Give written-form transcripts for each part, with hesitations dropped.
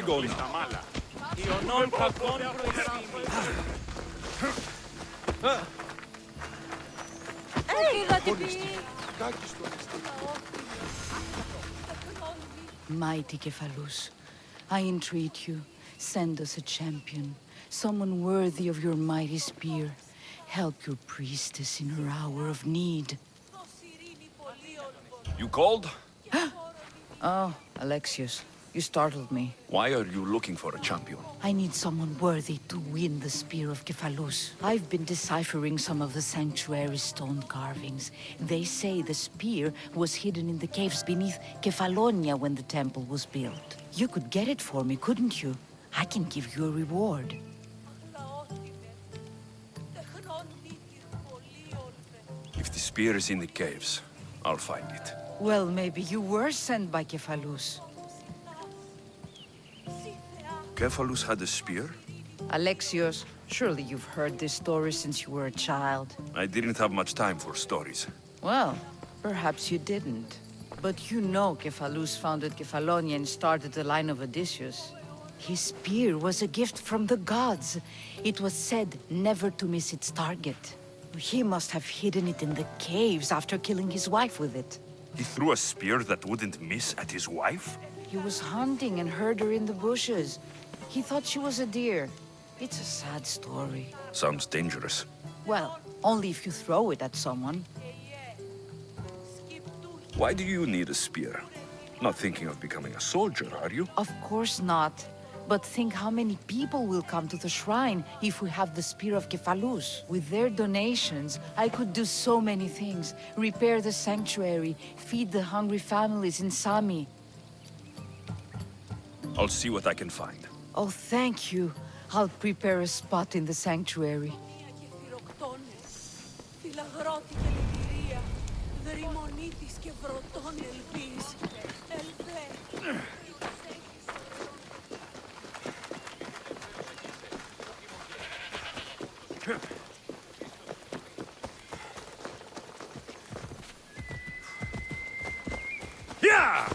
Going. Io non compro i simili. Mighty Kephalus, I entreat you, send us a champion, someone worthy of your mighty spear. Help your priestess in her hour of need. You called? Oh, Alexius, you startled me. Why are you looking for a champion? I need someone worthy to win the spear of Kephalus. I've been deciphering some of the sanctuary's stone carvings. They say the spear was hidden in the caves beneath Kefalonia when the temple was built. You could get it for me, couldn't you? I can give you a reward. If the spear is in the caves, I'll find it. Well, maybe you were sent by Kephalus. Cephalus had a spear? Alexios, surely you've heard this story since you were a child. I didn't have much time for stories. Well, perhaps you didn't. But you know Kephalus founded Kefalonia and started the line of Odysseus. His spear was a gift from the gods. It was said never to miss its target. He must have hidden it in the caves after killing his wife with it. He threw a spear that wouldn't miss at his wife? He was hunting and heard her in the bushes. He thought she was a deer. It's a sad story. Sounds dangerous. Well, only if you throw it at someone. Why do you need a spear? Not thinking of becoming a soldier, are you? Of course not. But think how many people will come to the shrine if we have the Spear of Kephalus. With their donations, I could do so many things. Repair the sanctuary, feed the hungry families in Sami. I'll see what I can find. Oh, thank you. I'll prepare a spot in the sanctuary. Yeah!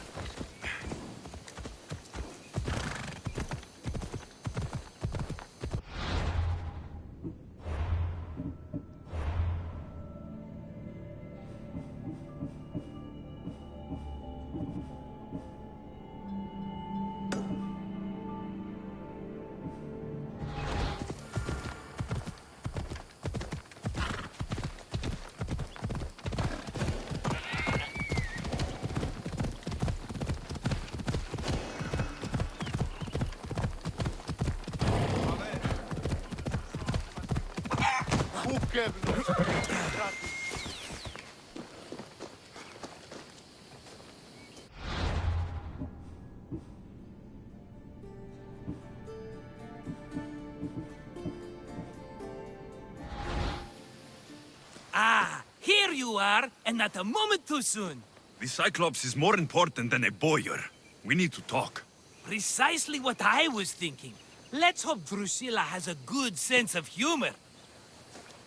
Ah, here you are, and not a moment too soon. The Cyclops is more important than a boyar. We need to talk. Precisely what I was thinking. Let's hope Drusilla has a good sense of humor.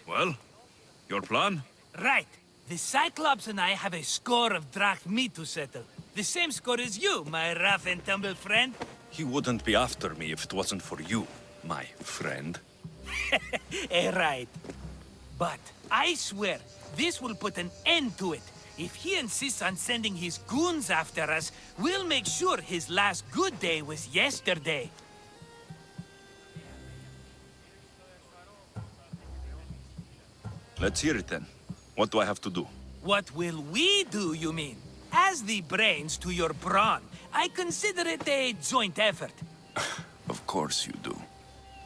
Well, your plan? Right. The Cyclops and I have a score of drachmi to settle. The same score as you, my rough and tumble friend. He wouldn't be after me if it wasn't for you, my friend. Right. But I swear, this will put an end to it. If he insists on sending his goons after us, we'll make sure his last good day was yesterday. Let's hear it then. What do I have to do? What will we do, you mean? As the brains to your brawn, I consider it a joint effort. Of course you do.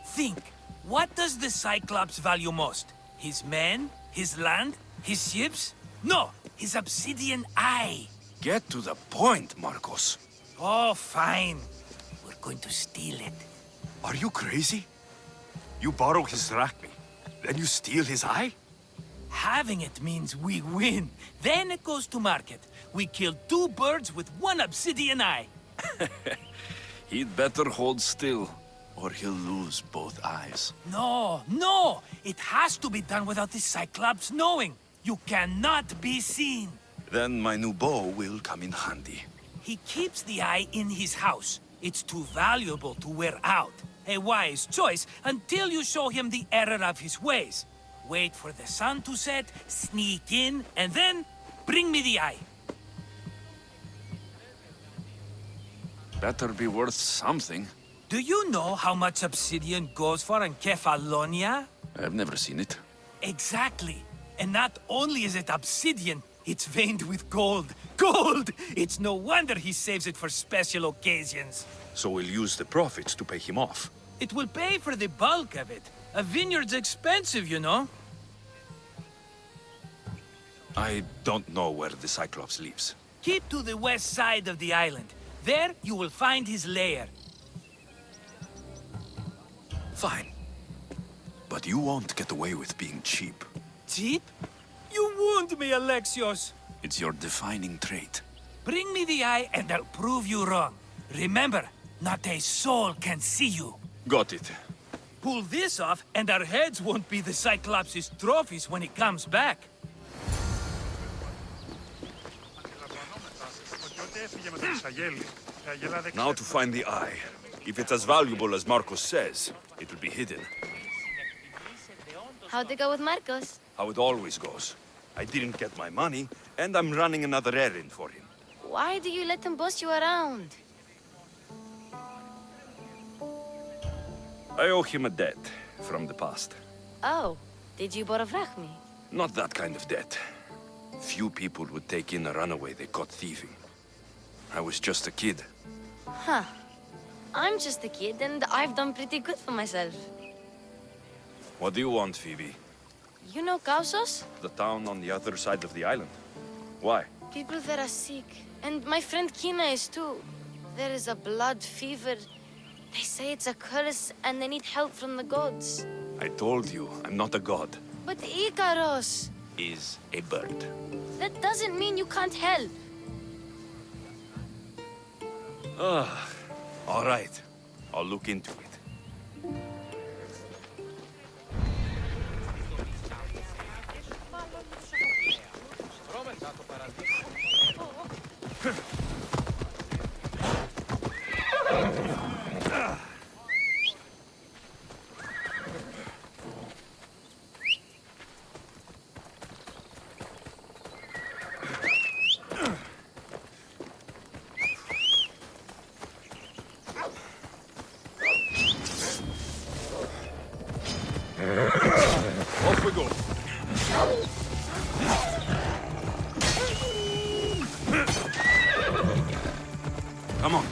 Think, what does the Cyclops value most? His men? His land? His ships? No, his obsidian eye. Get to the point, Marcos. Oh, fine. We're going to steal it. Are you crazy? You borrow his drachmi, then you steal his eye? Having it means we win. Then it goes to market. We kill two birds with one obsidian eye. He'd better hold still, or he'll lose both eyes. No, no! It has to be done without the Cyclops knowing. You cannot be seen. Then my new bow will come in handy. He keeps the eye in his house. It's too valuable to wear out. A wise choice until you show him the error of his ways. Wait for the sun to set, sneak in, and then bring me the eye. Better be worth something. Do you know how much obsidian goes for in Kefalonia? I've never seen it. Exactly. And not only is it obsidian, it's veined with gold. Gold! It's no wonder he saves it for special occasions. So we'll use the profits to pay him off. It will pay for the bulk of it. A vineyard's expensive, you know. I don't know where the Cyclops lives. Keep to the west side of the island. There, you will find his lair. Fine. But you won't get away with being cheap. Cheap? You wound me, Alexios. It's your defining trait. Bring me the eye and I'll prove you wrong. Remember, not a soul can see you. Got it. Pull this off and our heads won't be the Cyclops' trophies when he comes back. Now to find the eye. If it's as valuable as Marcos says, it will be hidden. How'd it go with Marcos? How it always goes. I didn't get my money, and I'm running another errand for him. Why do you let him boss you around? I owe him a debt from the past. Oh, did you boravrach me? Not that kind of debt. Few people would take in a runaway they caught thieving. I was just a kid. Huh. I'm just a kid and I've done pretty good for myself. What do you want, Phoebe? You know Kausos? The town on the other side of the island. Why? People there are sick. And my friend Kina is too. There is a blood fever. They say it's a curse and they need help from the gods. I told you, I'm not a god. But Ikaros! Is a bird. That doesn't mean you can't help. All right. I'll look into it. Off we go. Come on.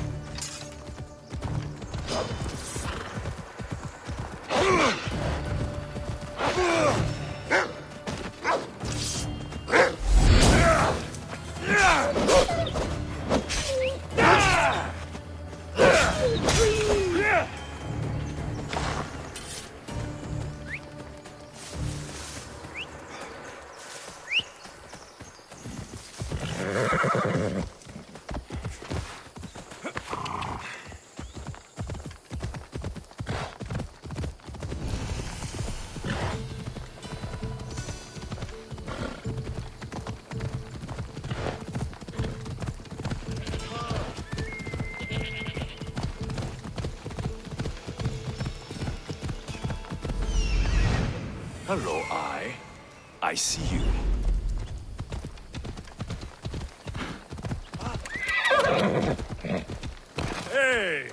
Hello, I see you. Hey!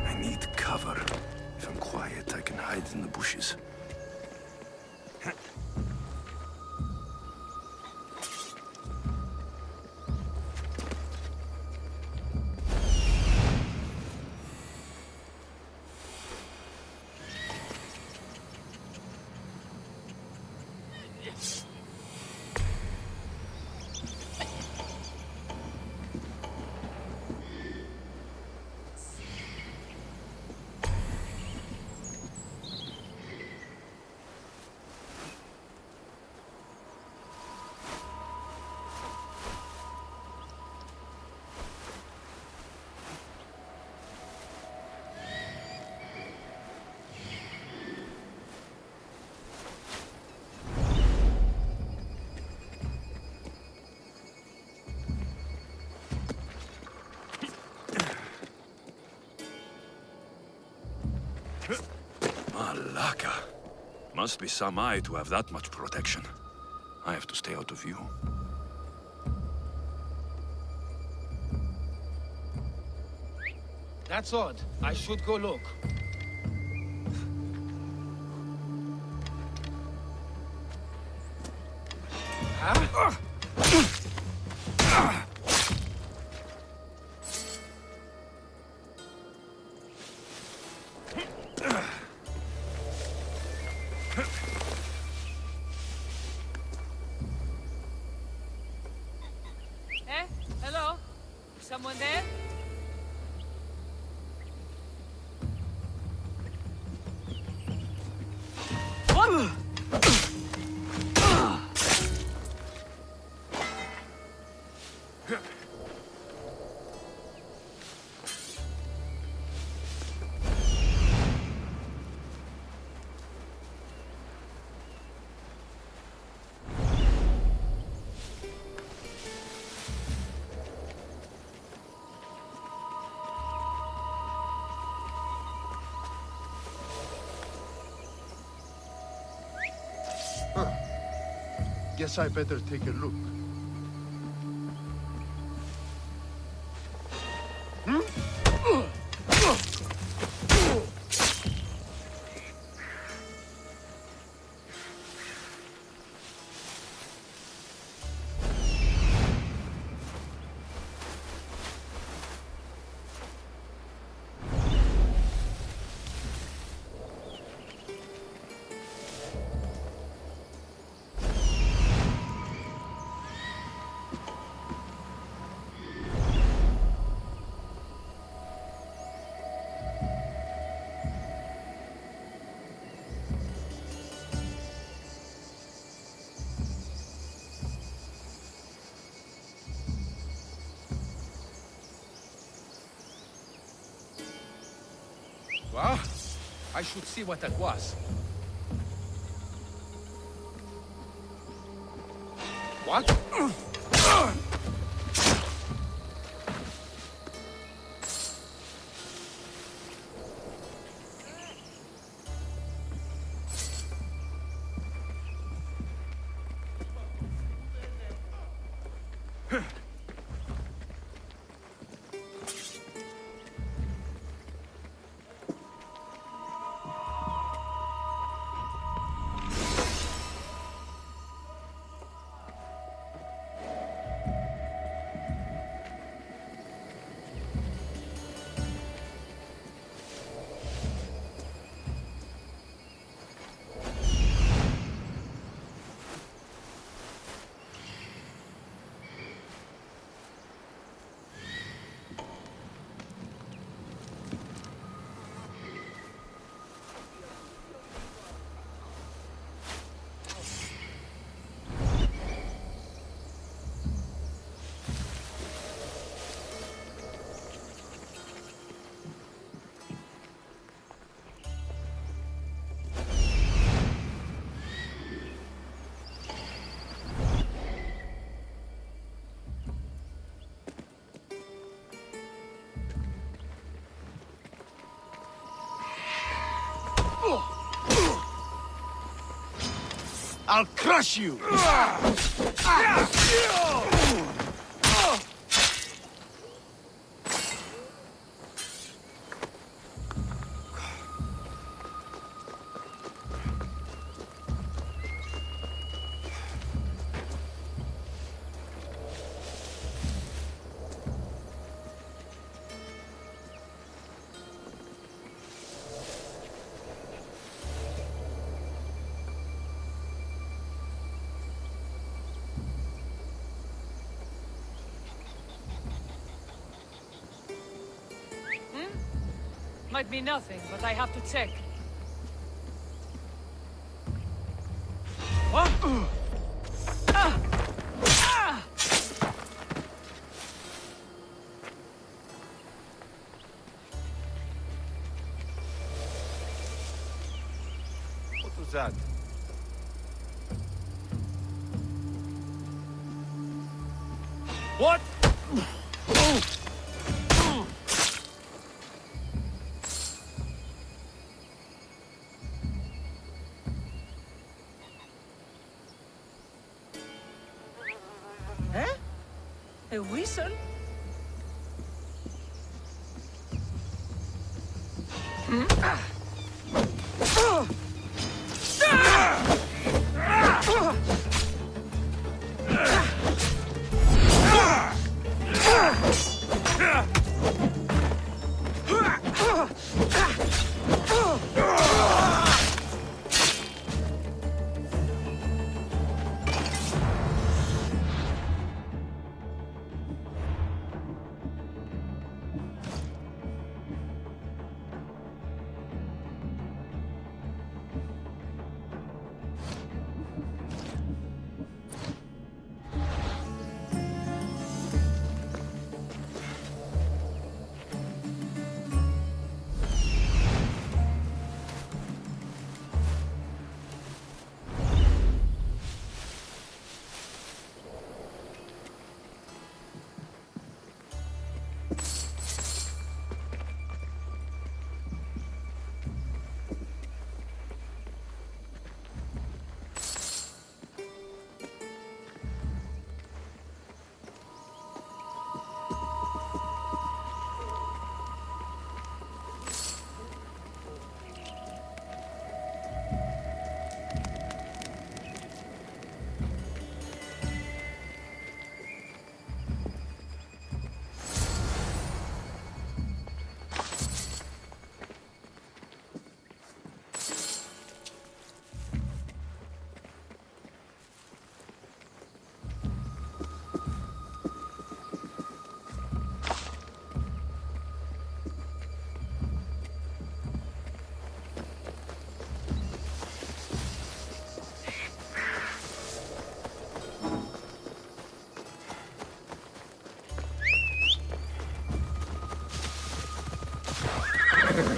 I need cover. If I'm quiet, I can hide in the bushes. Malaka. Must be some eye to have that much protection. I have to stay out of view. That's odd. I should go look. Huh? Eh? Hello? Someone there? What? Guess I better take a look. Well, I should see what that was. What? I'll crush you! Might be nothing, but I have to check. What? What was that? What? A whistle?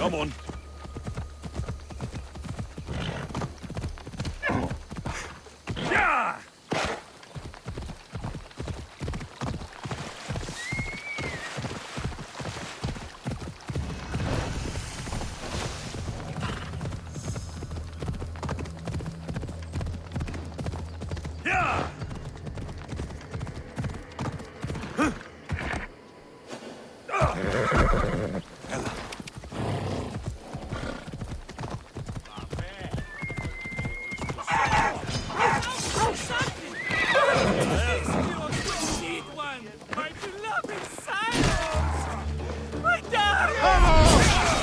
Come on.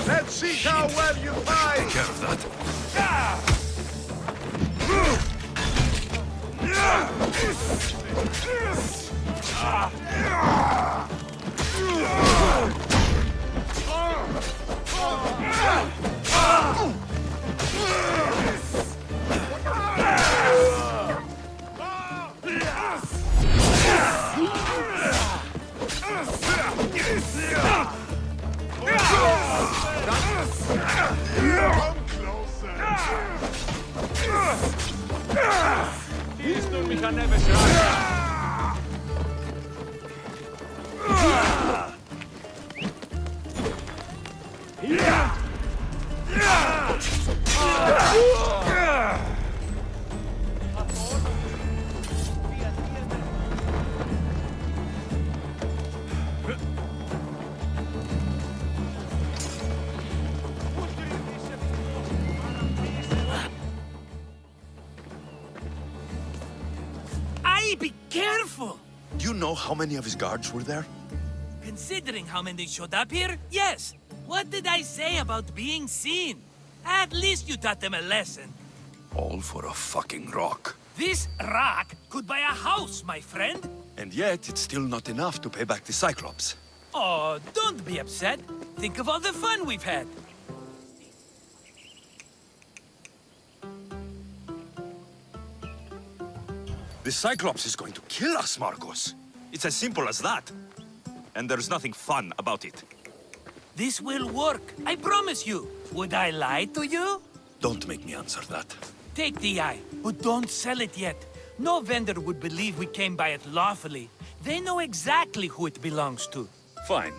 Let's see how well you fight! Take care of that. Be careful! Do you know how many of his guards were there? Considering how many showed up here, yes. What did I say about being seen? At least you taught them a lesson. All for a fucking rock. This rock could buy a house, my friend. And yet, it's still not enough to pay back the Cyclops. Oh, don't be upset. Think of all the fun we've had. The Cyclops is going to kill us, Marcos. It's as simple as that. And there's nothing fun about it. This will work, I promise you. Would I lie to you? Don't make me answer that. Take the eye, but don't sell it yet. No vendor would believe we came by it lawfully. They know exactly who it belongs to. Fine.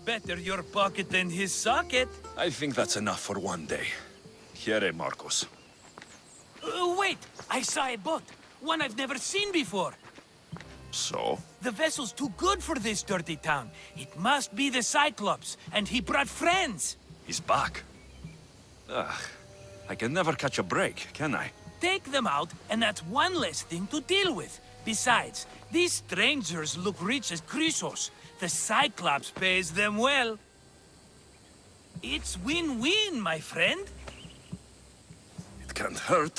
Better your pocket than his socket. I think that's enough for one day. Here, Marcos. Wait! I saw a boat. One I've never seen before. So? The vessel's too good for this dirty town. It must be the Cyclops, and he brought friends. He's back. Ugh, I can never catch a break, can I? Take them out, and that's one less thing to deal with. Besides, these strangers look rich as Chrysos. The Cyclops pays them well. It's win-win, my friend. It can't hurt.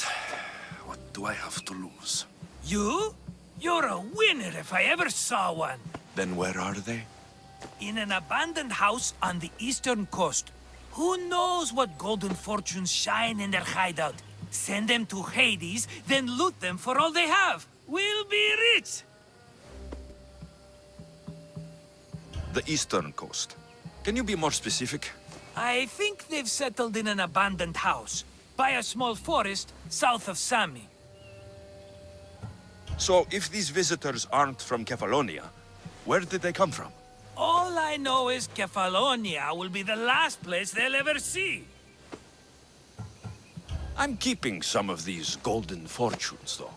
What do I have to lose? You? You're a winner if I ever saw one. Then where are they? In an abandoned house on the eastern coast. Who knows what golden fortunes shine in their hideout? Send them to Hades, then loot them for all they have. We'll be rich! The eastern coast. Can you be more specific? I think they've settled in an abandoned house, by a small forest south of Sami. So, if these visitors aren't from Kefalonia, where did they come from? All I know is Kefalonia will be the last place they'll ever see. I'm keeping some of these golden fortunes, though.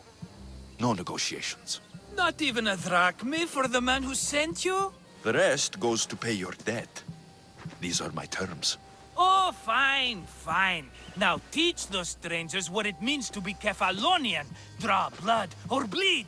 No negotiations. Not even a drachme for the man who sent you? The rest goes to pay your debt. These are my terms. Oh, fine, fine. Now teach those strangers what it means to be Kefalonian. Draw blood or bleed.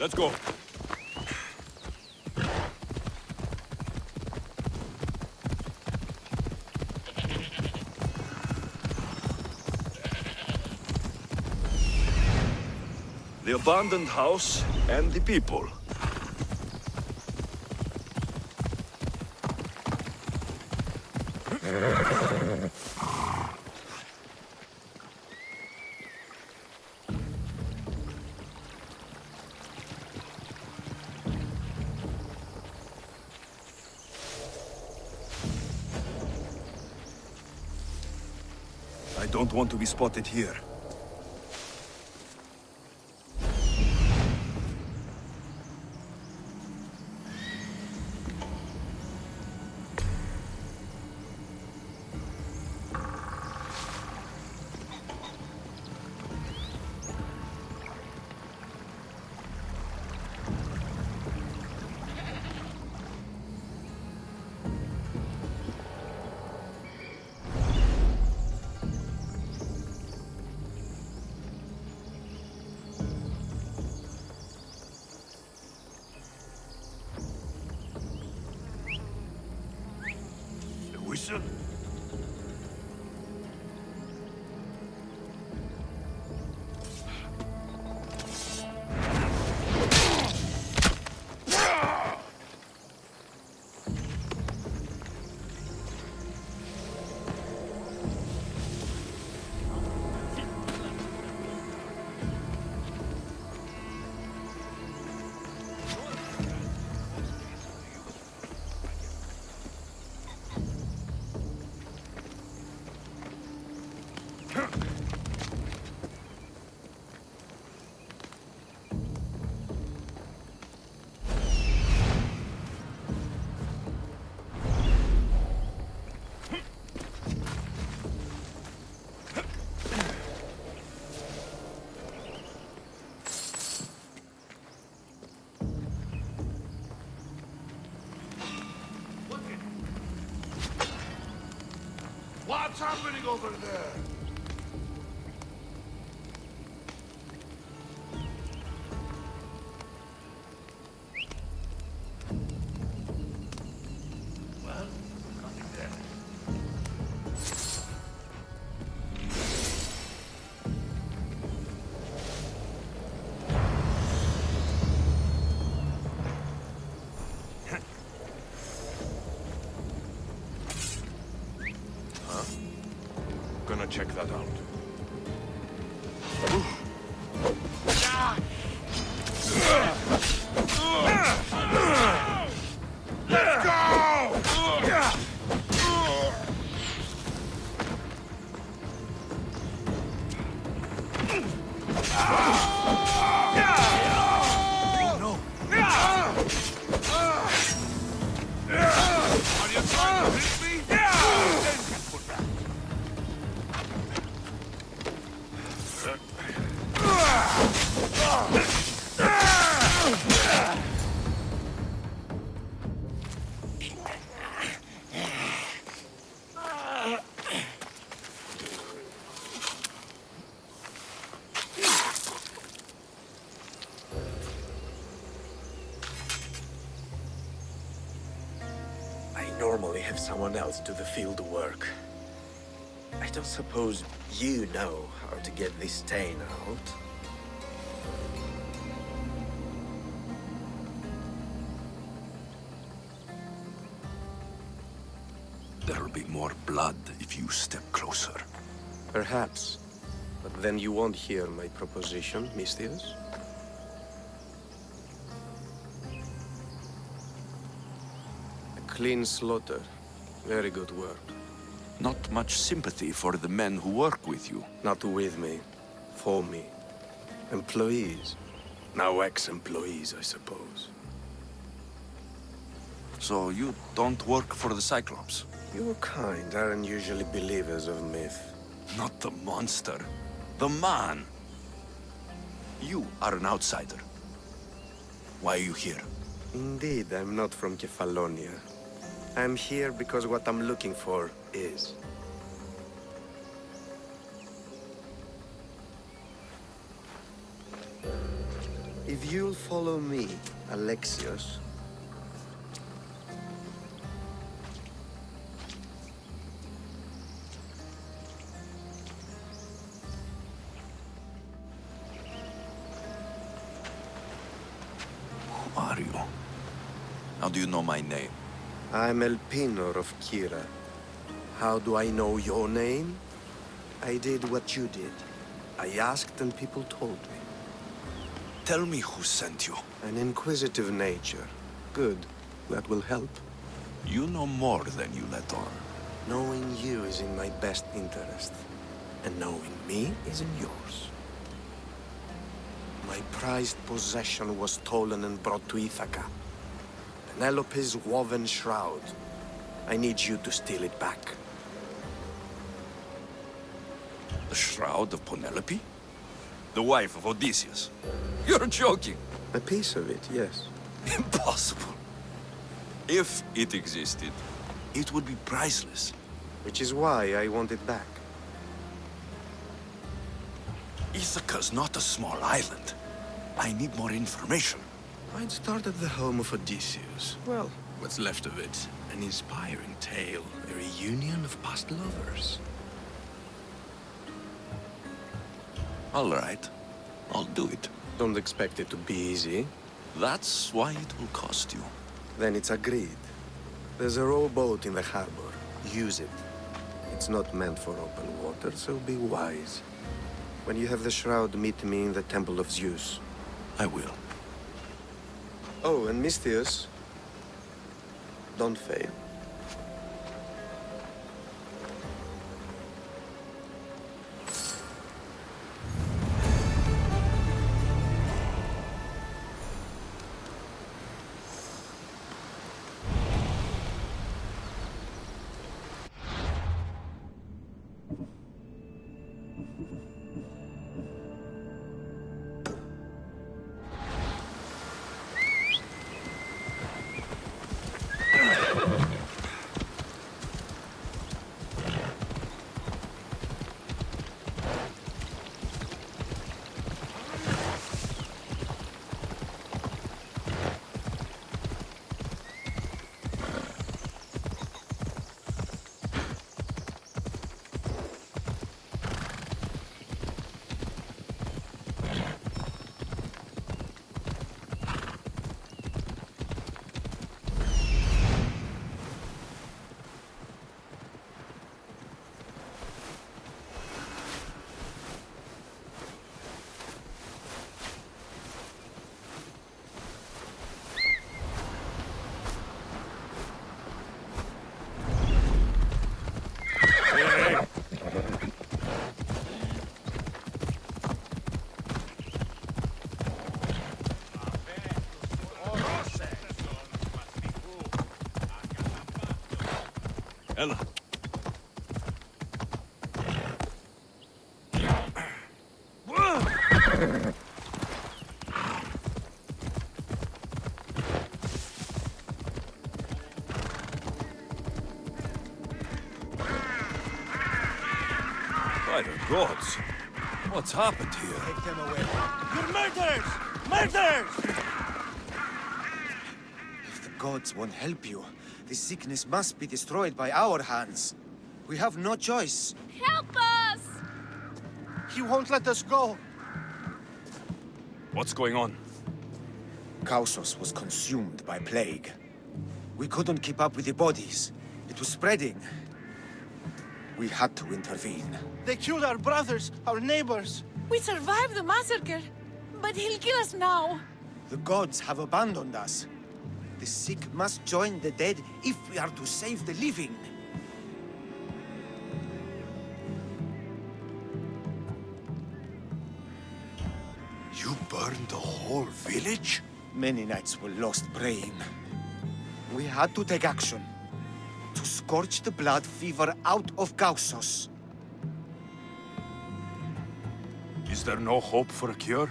Let's go. The abandoned house and the people. I don't want to be spotted here. What's happening over there? Well, nothing there. Gonna check that out. Let's go! Are you trying to hit me? Then get put back. I normally have someone else do the field work. I don't suppose you know how to get this stain out. There'll be more blood if you step closer. Perhaps. But then you won't hear my proposition, Mistius. A clean slaughter. Very good work. Not much sympathy for the men who work with you. Not with me. For me. Employees. Now ex-employees, I suppose. So you don't work for the Cyclops? Your kind aren't usually believers of myth. Not the monster. The man. You are an outsider. Why are you here? Indeed, I'm not from Kefalonia. I'm here because what I'm looking for is. If you'll follow me, Alexios. Who are you? How do you know my name? I'm Elpinor of Kira. How do I know your name? I did what you did. I asked and people told me. Tell me who sent you. An inquisitive nature. Good. That will help. You know more than you let on. Knowing you is in my best interest. And knowing me is in yours. My prized possession was stolen and brought to Ithaca. Penelope's woven shroud. I need you to steal it back. The shroud of Penelope? The wife of Odysseus? You're joking! A piece of it, yes. Impossible. If it existed, it would be priceless. Which is why I want it back. Ithaca's not a small island. I need more information. I'd start at the home of Odysseus. Well, what's left of it. An inspiring tale. A reunion of past lovers. All right. I'll do it. Don't expect it to be easy. That's why it will cost you. Then it's agreed. There's a rowboat in the harbor. Use it. It's not meant for open water, so be wise. When you have the shroud, meet me in the Temple of Zeus. I will. Oh, and Mistius, don't fail. Ella. By the gods! What's happened here? Take them away. You're murderers! Murderers! If the gods won't help you, the sickness must be destroyed by our hands. We have no choice. Help us! He won't let us go. What's going on? Kausos was consumed by plague. We couldn't keep up with the bodies. It was spreading. We had to intervene. They killed our brothers, our neighbors. We survived the massacre, but he'll kill us now. The gods have abandoned us. The sick must join the dead if we are to save the living. You burned the whole village? Many nights were lost praying. We had to take action. To scorch the blood fever out of Kausos. Is there no hope for a cure?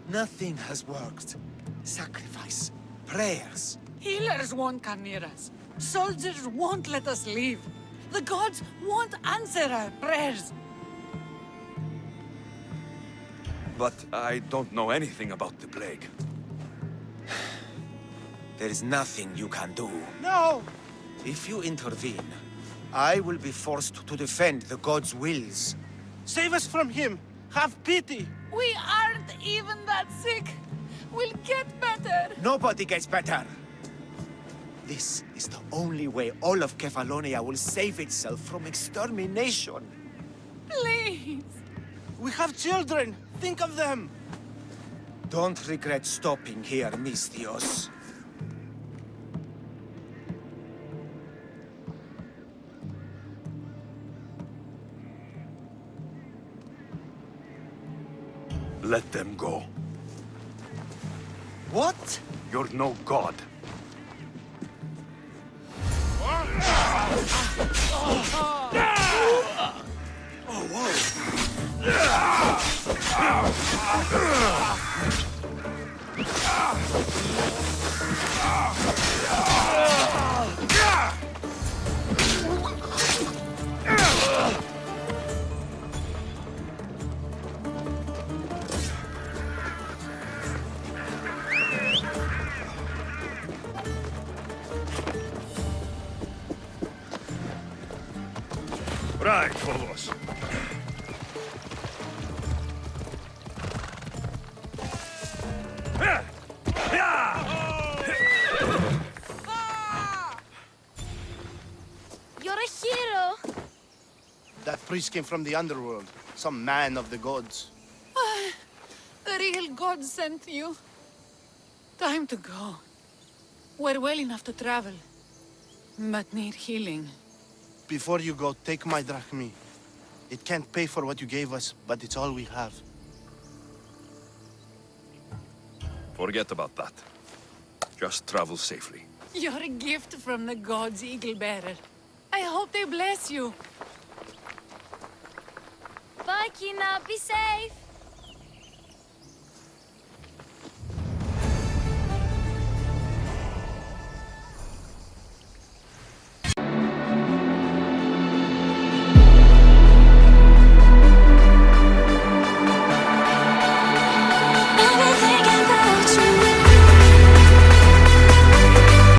Nothing has worked. Sacrifice, prayers. Healers won't come near us. Soldiers won't let us leave. The gods won't answer our prayers. But I don't know anything about the plague. There is nothing you can do. No! If you intervene, I will be forced to defend the gods' wills. Save us from him! Have pity! We aren't even that sick. We'll get better. Nobody gets better. This is the only way all of Kefalonia will save itself from extermination. Please. We have children! Think of them! Don't regret stopping here, Mistios. Let them go. What? You're no god. Right, Phobos. You're a hero! That priest came from the underworld. Some man of the gods. The real God sent you. Time to go. We're well enough to travel, but need healing. Before you go, take my drachmi. It can't pay for what you gave us, but it's all we have. Forget about that. Just travel safely. You're a gift from the gods, Eagle Bearer. I hope they bless you. Bye, Kina. Be safe!